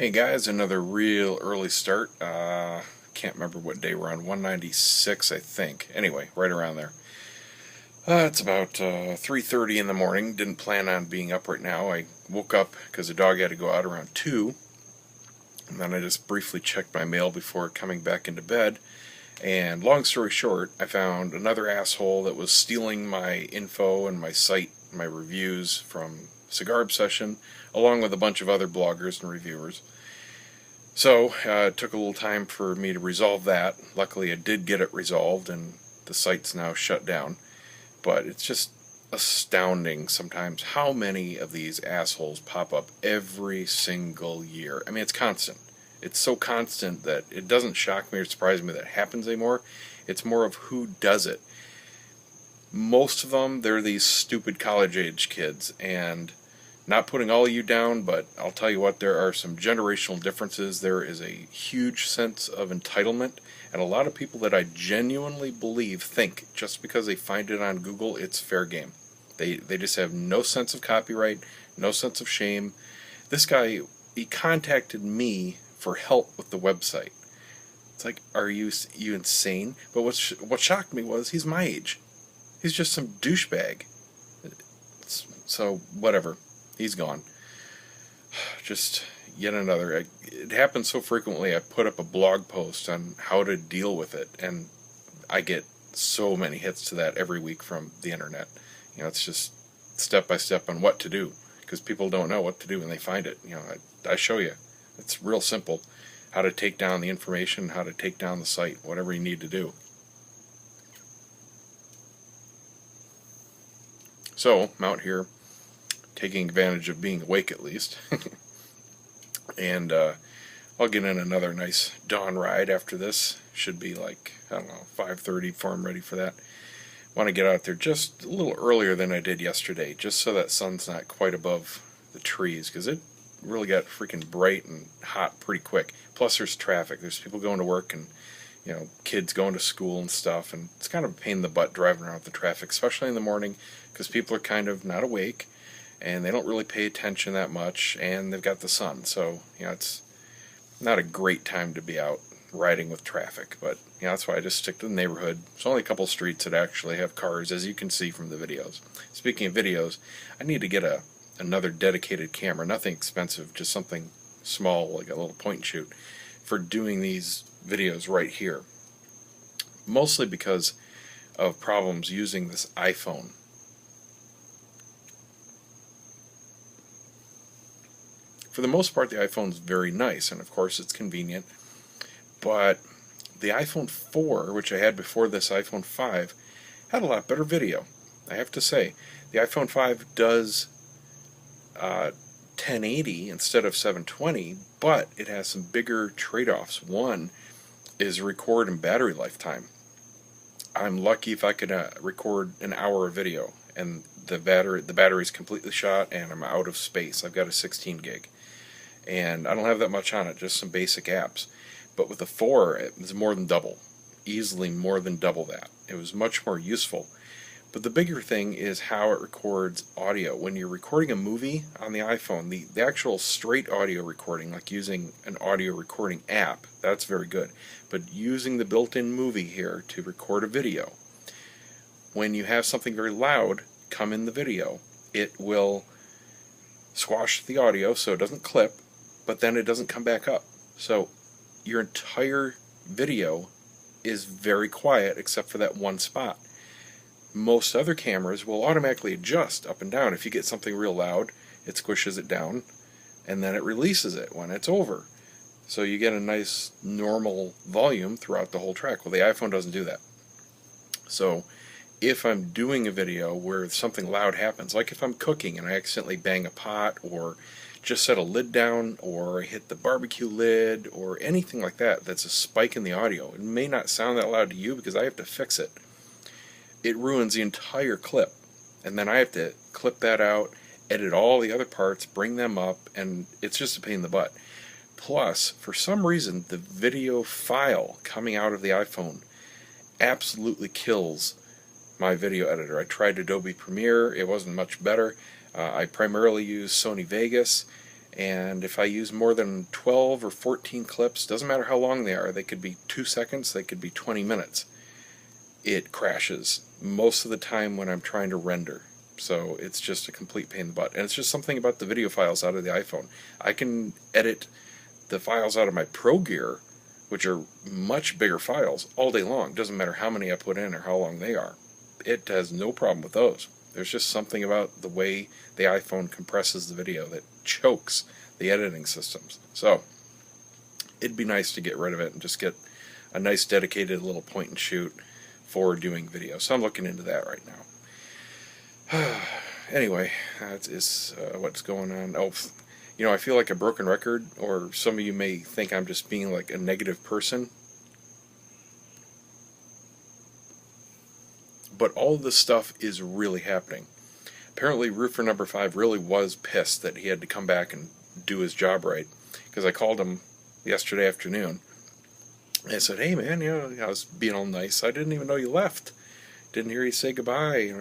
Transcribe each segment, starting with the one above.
Hey guys, another real early start. Can't remember what day we're on, 196 I think. Anyway, right around there. It's about 3:30 in the morning. Didn't plan on being up right now. I woke up because the dog had to go out around 2. And then I just briefly checked my mail before coming back into bed. And long story short, I found another asshole that was stealing my info and my site, my reviews from Cigar Obsession, along with a bunch of other bloggers and reviewers. So it took a little time for me to resolve that. Luckily, I did get it resolved, and the site's now shut down. But it's just astounding sometimes how many of these assholes pop up every single year. I mean, it's constant. It's so constant that it doesn't shock me or surprise me that it happens anymore. It's more of who does it. Most of them, they're these stupid college-age kids, and not putting all of you down, but I'll tell you what, there are some generational differences. There is a huge sense of entitlement, and a lot of people that I genuinely believe think just because they find it on Google, it's fair game. They just have no sense of copyright, no sense of shame. This guy, he contacted me for help with the website. It's like, are you insane? But what shocked me was he's my age. He's just some douchebag. So, whatever. He's gone. Just yet another. It happens so frequently. I put up a blog post on how to deal with it, and I get so many hits to that every week from the internet. You know, it's just step by step on what to do, because people don't know what to do when they find it. You know, I show you. It's real simple. How to take down the information, how to take down the site, whatever you need to do. So, I'm out here taking advantage of being awake at least. And I'll get in another nice dawn ride after this. Should be like, I don't know, 5:30 before I'm ready for that. Want to get out there just a little earlier than I did yesterday, just so that sun's not quite above the trees, because it really got freaking bright and hot pretty quick. Plus there's traffic. There's people going to work and, you know, kids going to school and stuff, and it's kind of a pain in the butt driving around with the traffic, especially in the morning, because people are kind of not awake, and they don't really pay attention that much, and they've got the sun, so, you know, it's not a great time to be out riding with traffic, but, you know, that's why I just stick to the neighborhood. There's only a couple streets that actually have cars, as you can see from the videos. Speaking of videos, I need to get another dedicated camera, nothing expensive, just something small, like a little point and shoot, for doing these videos right here. Mostly because of problems using this iPhone. For the most part, the iPhone's very nice, and of course it's convenient, but the iPhone 4, which I had before this iPhone 5, had a lot better video. I have to say, the iPhone 5 does 1080 instead of 720, but it has some bigger trade-offs. One is record and battery lifetime. I'm lucky if I could record an hour of video, and the battery's completely shot, and I'm out of space. I've got a 16 gig. And I don't have that much on it, just some basic apps. But with the 4, it was more than double. Easily more than double that. It was much more useful. But the bigger thing is how it records audio. When you're recording a movie on the iPhone, the actual straight audio recording, like using an audio recording app, that's very good. But using the built-in movie here to record a video, when you have something very loud come in the video, it will squash the audio so it doesn't clip, but then it doesn't come back up. So your entire video is very quiet except for that one spot. Most other cameras will automatically adjust up and down. If you get something real loud, it squishes it down, and then it releases it when it's over. So you get a nice normal volume throughout the whole track. Well, the iPhone doesn't do that. So if I'm doing a video where something loud happens, like if I'm cooking and I accidentally bang a pot, or just set a lid down, or hit the barbecue lid, or anything like that, that's a spike in the audio. It may not sound that loud to you because I have to fix it. It ruins the entire clip, and then I have to clip that out, edit all the other parts, bring them up, and it's just a pain in the butt. Plus, for some reason, the video file coming out of the iPhone absolutely kills my video editor. I tried Adobe Premiere, it wasn't much better. I primarily use Sony Vegas, And if I use more than 12 or 14 clips, doesn't matter how long they are, they could be 2 seconds, they could be 20 minutes, it crashes most of the time when I'm trying to render. So it's just a complete pain in the butt. And it's just something about the video files out of the iPhone. I can edit the files out of my Pro Gear, which are much bigger files, all day long. Doesn't matter how many I put in or how long they are. It has no problem with those. There's just something about the way the iPhone compresses the video that chokes the editing systems. So it'd be nice to get rid of it and just get a nice dedicated little point and shoot for doing video. So I'm looking into that right now. Anyway, that is what's going on. Oh, I feel like a broken record, or some of you may think I'm just being like a negative person. But all this stuff is really happening. Apparently, roofer number 5 really was pissed that he had to come back and do his job right. Because I called him yesterday afternoon. And I said, hey man, I was being all nice. I didn't even know you left. Didn't hear you say goodbye,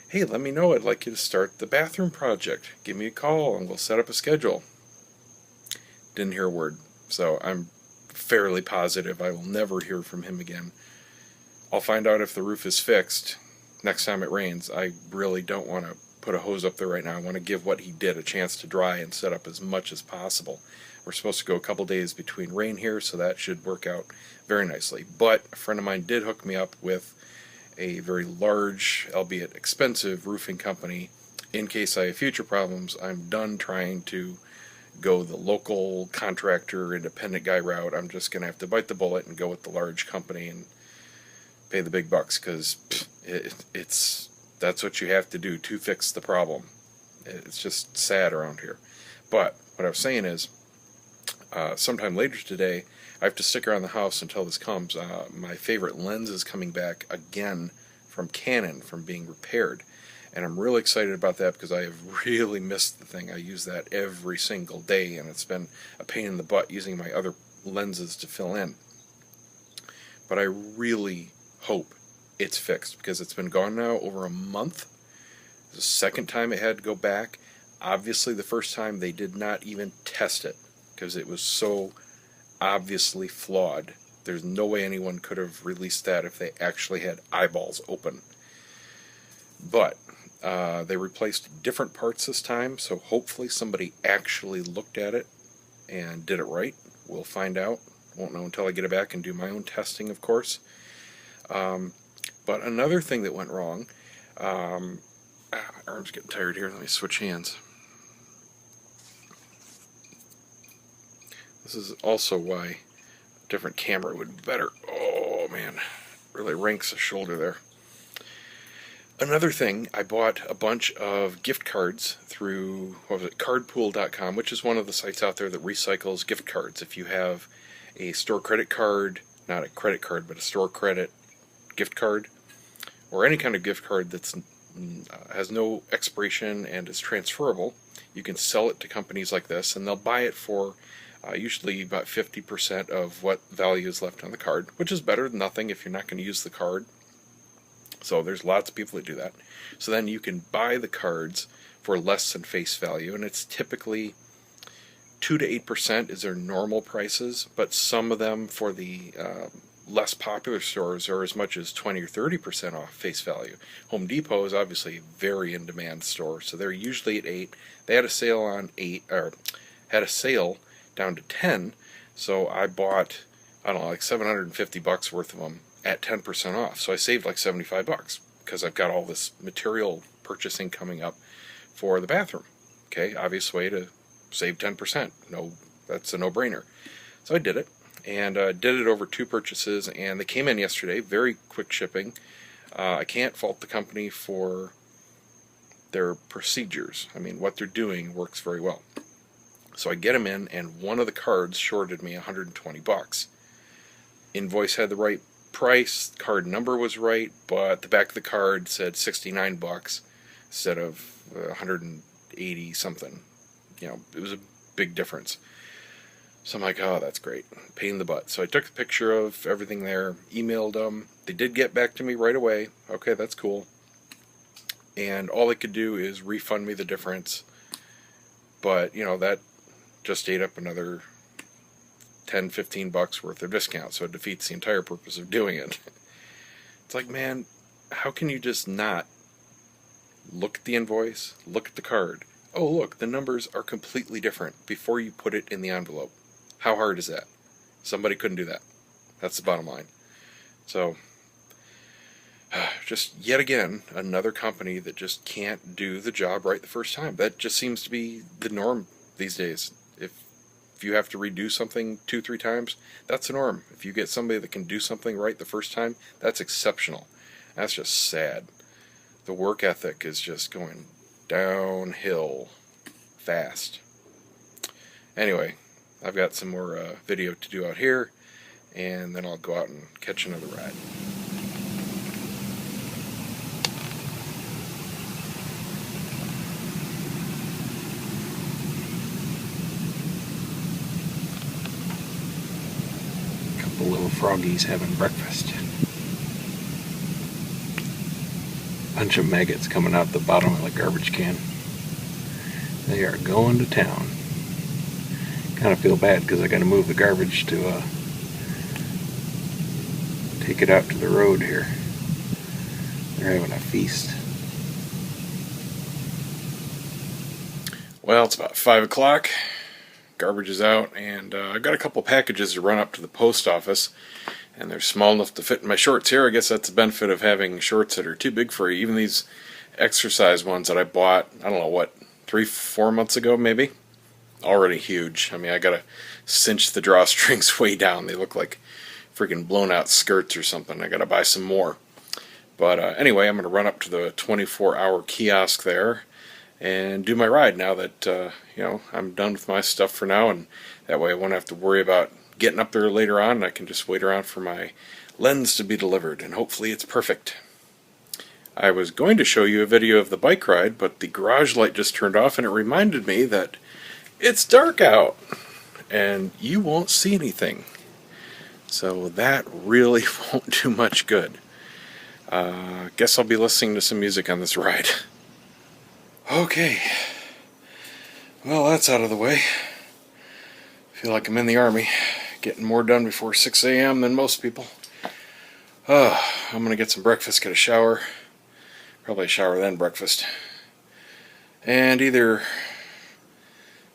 Hey, let me know. I'd like you to start the bathroom project. Give me a call and we'll set up a schedule. Didn't hear a word. So I'm fairly positive I will never hear from him again. I'll find out if the roof is fixed next time it rains. I really don't want to put a hose up there right now. I want to give what he did a chance to dry and set up as much as possible. We're supposed to go a couple days between rain here, so that should work out very nicely. But a friend of mine did hook me up with a very large, albeit expensive, roofing company. In case I have future problems, I'm done trying to go the local contractor, independent guy route. I'm just going to have to bite the bullet and go with the large company and pay the big bucks, because that's what you have to do to fix the problem. It's just sad around here. But what I was saying is, sometime later today, I have to stick around the house until this comes. My favorite lens is coming back again from Canon, from being repaired. And I'm really excited about that because I have really missed the thing. I use that every single day, and it's been a pain in the butt using my other lenses to fill in. But I really hope it's fixed, because it's been gone now over a month. It's the second time it had to go back. Obviously, the first time they did not even test it because it was so obviously flawed. There's no way anyone could have released that if they actually had eyeballs open. But they replaced different parts this time, so hopefully somebody actually looked at it and did it right. We'll find out. Won't know until I get it back and do my own testing, of course. But another thing that went wrong, my arm's getting tired here. Let me switch hands. This is also why a different camera would be better. Oh man, really ranks a shoulder there. Another thing, I bought a bunch of gift cards through, cardpool.com, which is one of the sites out there that recycles gift cards. If you have a store credit card, not a credit card, but a store credit gift card, or any kind of gift card that's has no expiration and is transferable, you can sell it to companies like this, and they'll buy it for usually about 50% of what value is left on the card, which is better than nothing if you're not going to use the card. So there's lots of people that do that. So then you can buy the cards for less than face value, and it's typically 2 to 8% is their normal prices, but some of them for the less popular stores are as much as 20 or 30% off face value. Home Depot is obviously a very in-demand store, so they're usually at 8. They had a sale on 8, or had a sale down to 10, so I bought, I don't know, like $750 worth of them at 10% off. So I saved like $75 because I've got all this material purchasing coming up for the bathroom. Okay, obvious way to save 10%. No, that's a no-brainer. So I did it, and did it over 2 purchases, and they came in yesterday, very quick shipping. I can't fault the company for their procedures. I mean, what they're doing works very well. So I get them in, and one of the cards shorted me $120. Invoice had the right price, card number was right, but the back of the card said $69 instead of 180 something. It was a big difference. So I'm like, oh, that's great. Pain in the butt. So I took a picture of everything there, emailed them. They did get back to me right away. Okay, that's cool. And all they could do is refund me the difference But, that just ate up another 10, $15 worth of discount, so it defeats the entire purpose of doing it. It's like, man, how can you just not look at the invoice, look at the card? Oh, look, the numbers are completely different before you put it in the envelope. How hard is that? Somebody couldn't do that. That's the bottom line. So, just yet again, another company that just can't do the job right the first time. That just seems to be the norm these days. If you have to redo something 2-3 times, that's the norm. If you get somebody that can do something right the first time, that's exceptional. That's just sad. The work ethic is just going downhill fast. Anyway, I've got some more video to do out here, and then I'll go out and catch another ride. Couple little froggies having breakfast. Bunch of maggots coming out the bottom of the garbage can. They are going to town. Kind of feel bad because I got to move the garbage to take it out to the road here. They're having a feast. Well, it's about 5 o'clock. Garbage is out, and I've got a couple packages to run up to the post office, and they're small enough to fit in my shorts here. I guess that's the benefit of having shorts that are too big for you. Even these exercise ones that I bought, I don't know what, 3-4 months ago maybe, already huge. I mean, I gotta cinch the drawstrings way down. They look like freaking blown out skirts or something. I gotta buy some more. But anyway, I'm gonna run up to the 24-hour kiosk there and do my ride now that I'm done with my stuff for now, and that way I won't have to worry about getting up there later on. I can just wait around for my lens to be delivered, and hopefully it's perfect. I was going to show you a video of the bike ride, but the garage light just turned off, and it reminded me that it's dark out and you won't see anything. So that really won't do much good. Guess I'll be listening to some music on this ride. Okay. Well, that's out of the way. Feel like I'm in the army, getting more done before 6 a.m. than most people. I'm gonna get some breakfast, get a shower. Probably a shower then breakfast. And either,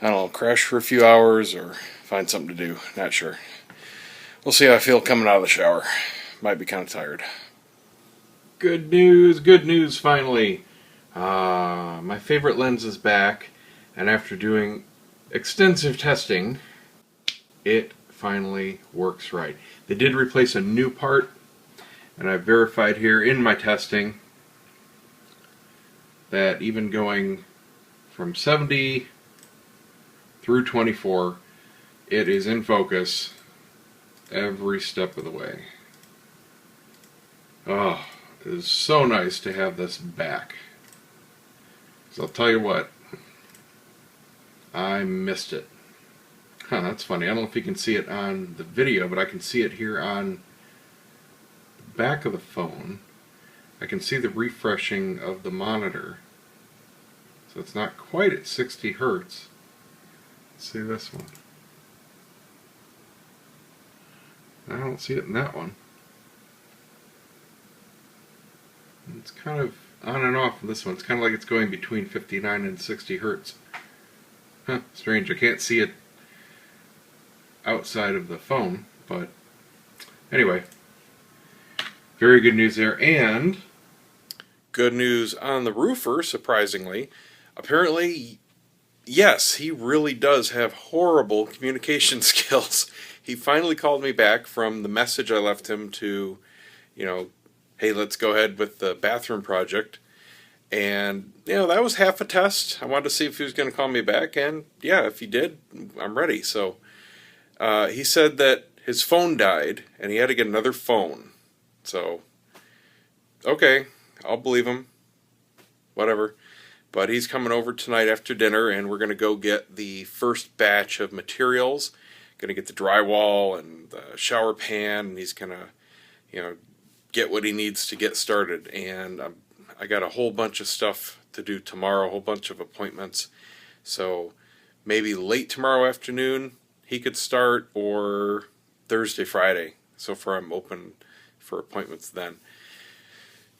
I don't know, crash for a few hours or find something to do. Not sure. We'll see how I feel coming out of the shower. Might be kind of tired. Good news finally. My favorite lens is back, and after doing extensive testing, it finally works right. They did replace a new part, and I verified here in my testing that even going from 70 through 24, it is in focus every step of the way. Oh, it is so nice to have this back. So I'll tell you what, I missed it. That's funny. I don't know if you can see it on the video, but I can see it here on the back of the phone. I can see the refreshing of the monitor. So it's not quite at 60 hertz. Let's see this one. I don't see it in that one. It's kind of on and off in this one. It's kind of like it's going between 59 and 60 hertz. Strange. I can't see it outside of the phone, but anyway, very good news there. And good news on the roofer, surprisingly. Apparently, yes, he really does have horrible communication skills. He finally called me back from the message I left him to, hey, let's go ahead with the bathroom project. And, that was half a test. I wanted to see if he was going to call me back, and yeah, if he did, I'm ready. So he said that his phone died, and he had to get another phone. So, okay, I'll believe him. Whatever. But he's coming over tonight after dinner, and we're going to go get the first batch of materials. Going to get the drywall and the shower pan, and he's going to, get what he needs to get started. And I got a whole bunch of stuff to do tomorrow, a whole bunch of appointments. So maybe late tomorrow afternoon he could start, or Thursday, Friday. So far I'm open for appointments then.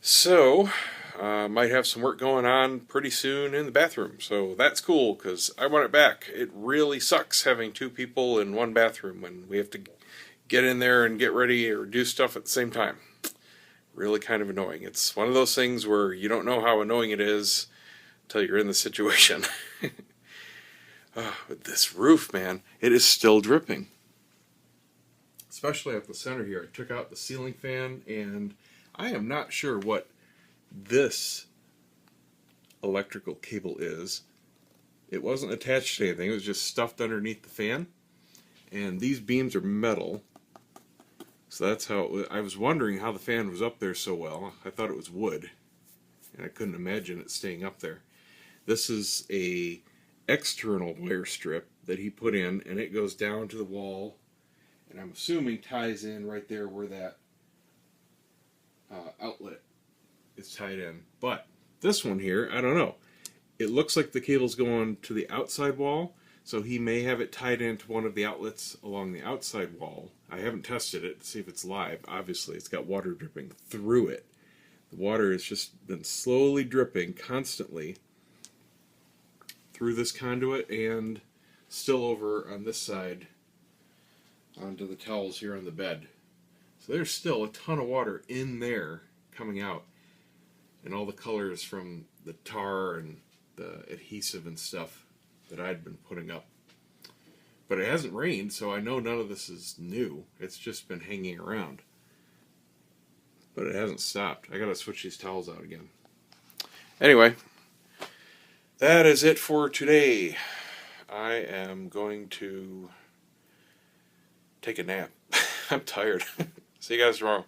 So, might have some work going on pretty soon in the bathroom. So that's cool because I want it back. It really sucks having two people in one bathroom when we have to get in there and get ready or do stuff at the same time. Really kind of annoying. It's one of those things where you don't know how annoying it is until you're in the situation. But this roof, man, it is still dripping. Especially at the center here. I took out the ceiling fan, and I am not sure what this electrical cable is. It wasn't attached to anything. It was just stuffed underneath the fan. And these beams are metal. So that's how it was. I was wondering how the fan was up there so well. I thought it was wood. And I couldn't imagine it staying up there. This is a external wire strip that he put in, and it goes down to the wall. And I'm assuming ties in right there where that outlet is tied in. But this one here, I don't know. It looks like the cable's going to the outside wall, so he may have it tied into one of the outlets along the outside wall. I haven't tested it to see if it's live. Obviously, it's got water dripping through it. The water has just been slowly dripping constantly through this conduit and still over on this side onto the towels here on the bed. So there's still a ton of water in there coming out. And all the colors from the tar and the adhesive and stuff that I'd been putting up. But it hasn't rained, so I know none of this is new. It's just been hanging around. But it hasn't stopped. I gotta switch these towels out again. Anyway, that is it for today. I am going to take a nap. I'm tired. See you guys tomorrow.